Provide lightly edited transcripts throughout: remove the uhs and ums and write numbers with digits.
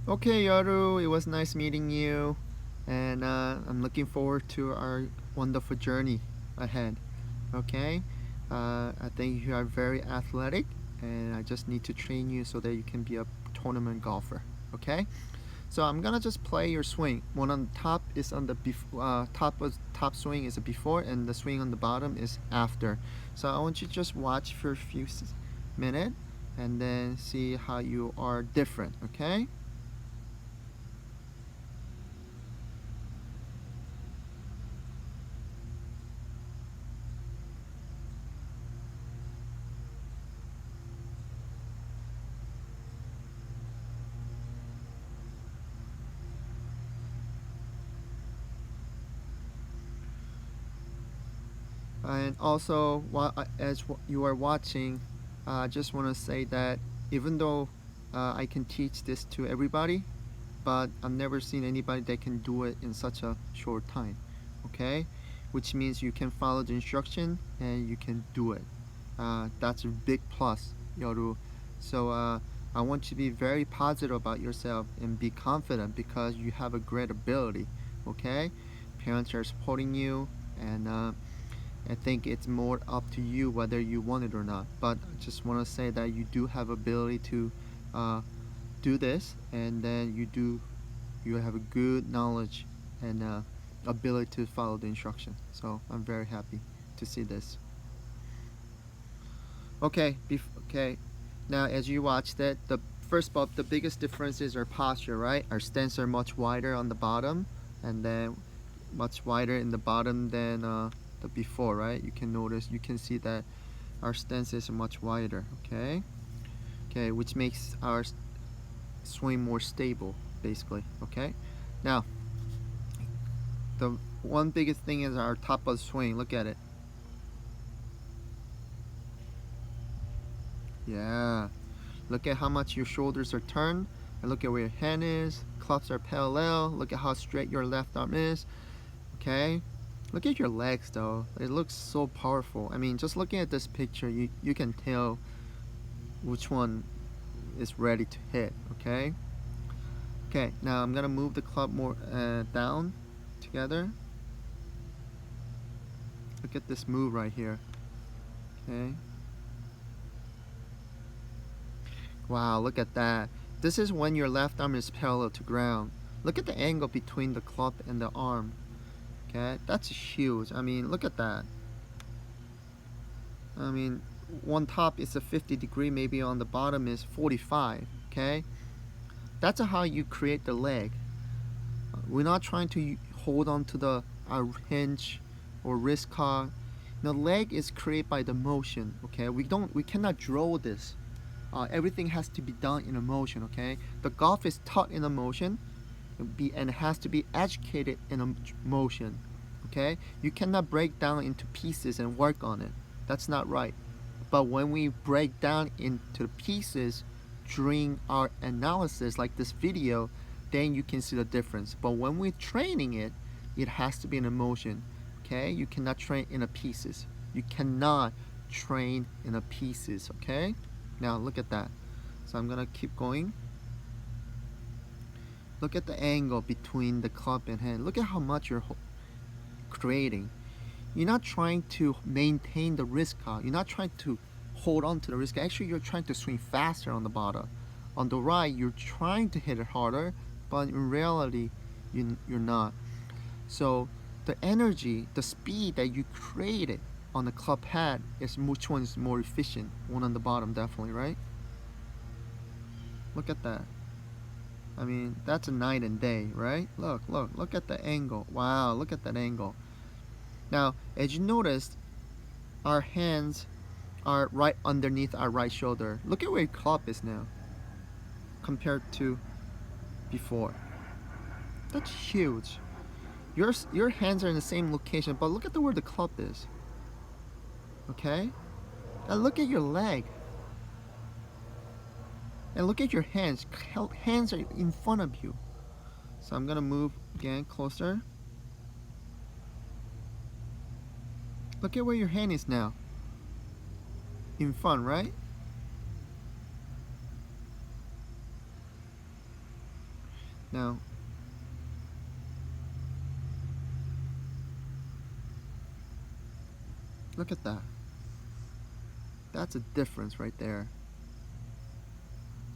Okay, Yeoroo, it was nice meeting you, and I'm looking forward to our wonderful journey ahead. Okay, I think you are very athletic, and I just need to train you so that you can be a tournament golfer. Okay, so I'm gonna just play your swing. One on the top is on the top swing is a before, and the swing on the bottom is after. So I want you to just watch for a few minutes, and then see how you are different. Okay. And also, as you are watching, I just want to say that even though I can teach this to everybody, but I've never seen anybody that can do it in such a short time. Okay, which means you can follow the instruction and you can do it. That's a big plus, Yoru. So I want you to be very positive about yourself and be confident because you have a great ability. Okay, parents are supporting you, and I think it's more up to you whether you want it or not. But I just want to say that you do have ability to uh, do this, and then you have a good knowledge and ability to follow the instruction. So I'm very happy to see this. Okay. Now as you watch that, the first of the biggest difference is our posture, right? Our stance are much wider on the bottom, and then much wider in the bottom than the before, right? You can see that our stance is much wider. Okay, which makes our swing more stable, basically. Okay, now the one biggest thing is our top of the swing. Look at it. Yeah, look at how much your shoulders are turned, and look at where your hand is. Clubs are parallel. Look at how straight your left arm is. Okay, look at your legs though. It looks so powerful. I mean, just looking at this picture, you can tell which one is ready to hit. Okay, now I'm gonna move the club more down together. Look at this move right here. Okay, wow, look at that. This is when your left arm is parallel to ground. Look at the angle between the club and the arm. Okay, that's huge. I mean, look at that. I mean, one top is a 50 degree, maybe on the bottom is 45. Okay, that's how you create the leg. We're not trying to hold on to the hinge or wrist cock. The leg is created by the motion. Okay, we cannot draw this. Everything has to be done in a motion. Okay, the golf is taught in a motion, and it has to be educated in a motion. Okay, you cannot break down into pieces and work on it. That's not right. But when we break down into pieces during our analysis, like this video, then you can see the difference. But when we're training it, it has to be in a motion. Okay, you cannot train in a pieces. You cannot train in a pieces. Okay, now look at that. So I'm gonna keep going. Look at the angle between the club and hand. Look at how much you're creating. You're not trying to maintain the wrist cock. You're not trying to hold on to the wrist cock. Actually, you're trying to swing faster on the bottom. On the right, you're trying to hit it harder, but in reality, you're not. So the energy, the speed that you created on the club head is which one is more efficient? One on the bottom, definitely, right? Look at that. I mean, that's a night and day, right? Look at the angle. Wow, look at that angle. Now, as you noticed, our hands are right underneath our right shoulder. Look at where your club is now compared to before. That's huge. Your hands are in the same location, but look at where the club is. Okay? And look at your leg. And look at your hands. Hands are in front of you. So I'm gonna move again closer. Look at where your hand is now. In front, right? Now, look at that. That's a difference right there.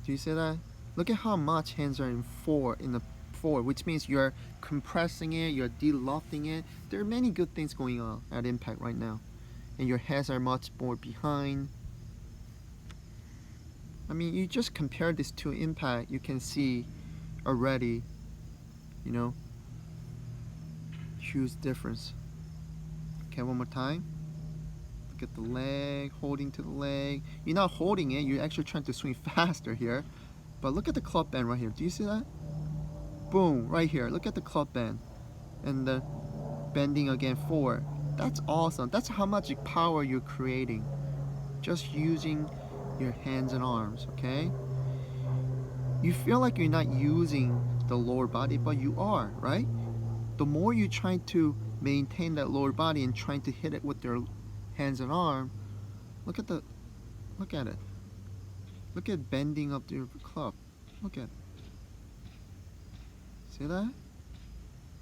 Do you see that? Look at how much hands are in the forward, which means you're compressing it, you're delofting it. There are many good things going on at impact right now. And your hands are much more behind. I mean, you just compare this to impact, you can see already, you know, huge difference. Okay, one more time. Look at the leg, holding to the leg. You're not holding it, you're actually trying to swing faster here. But look at the club bend right here. Do you see that? Boom, right here. Look at the club bend. And the bending again forward. That's awesome. That's how much power you're creating. Just using your hands and arms, okay? You feel like you're not using the lower body, but you are, right? The more you try to maintain that lower body and trying to hit it with your hands and arm, look at it. Look at bending up your club. Look at it. See that?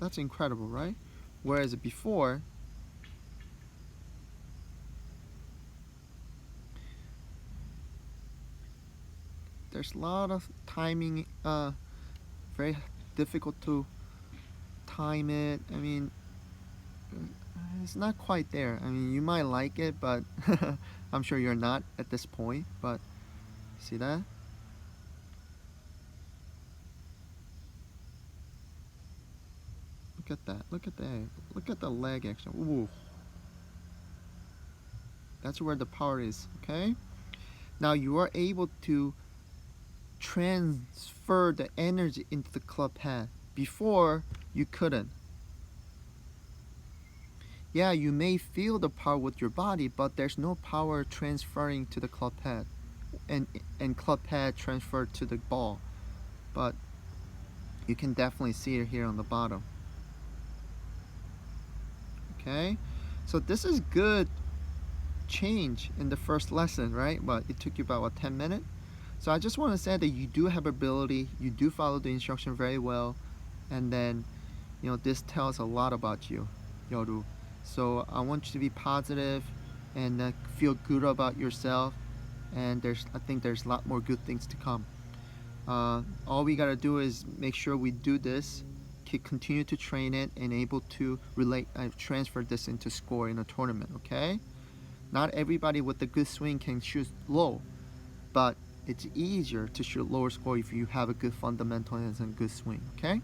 That's incredible, right? Whereas before, there's a lot of timing, very difficult to time it. I mean, it's not quite there. I mean, you might like it, but I'm sure you're not at this point. But see that? Look at that. Look at that. Look at the leg action. Ooh. That's where the power is, okay? Now you are able to transfer the energy into the club head. Before, you couldn't. Yeah, you may feel the power with your body, but there's no power transferring to the club head and club head transferred to the ball. But you can definitely see it here on the bottom. Okay, so this is good change in the first lesson, right? But it took you about what, 10 minutes? So I just want to say that you do have ability, you do follow the instruction very well, and then, you know, this tells a lot about you, Yeoroo. So I want you to be positive and feel good about yourself, and I think there's a lot more good things to come. All we gotta do is make sure we do this, continue to train it, and able to transfer this into score in a tournament, okay? Not everybody with a good swing can shoot low, but it's easier to shoot lower score if you have a good fundamentals and good swing, okay?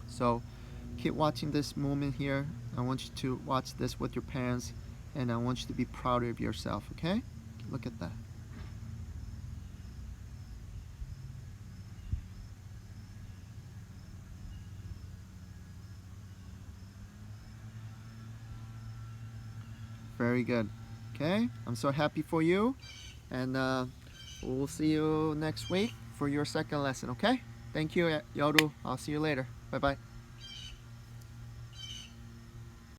So keep watching this moment here. I want you to watch this with your parents, and I want you to be proud of yourself, okay? Look at that. Very good. Okay, I'm so happy for you, and we'll see you next week for your second lesson, okay? Thank you, Yeoroo. I'll see you later. Bye-bye.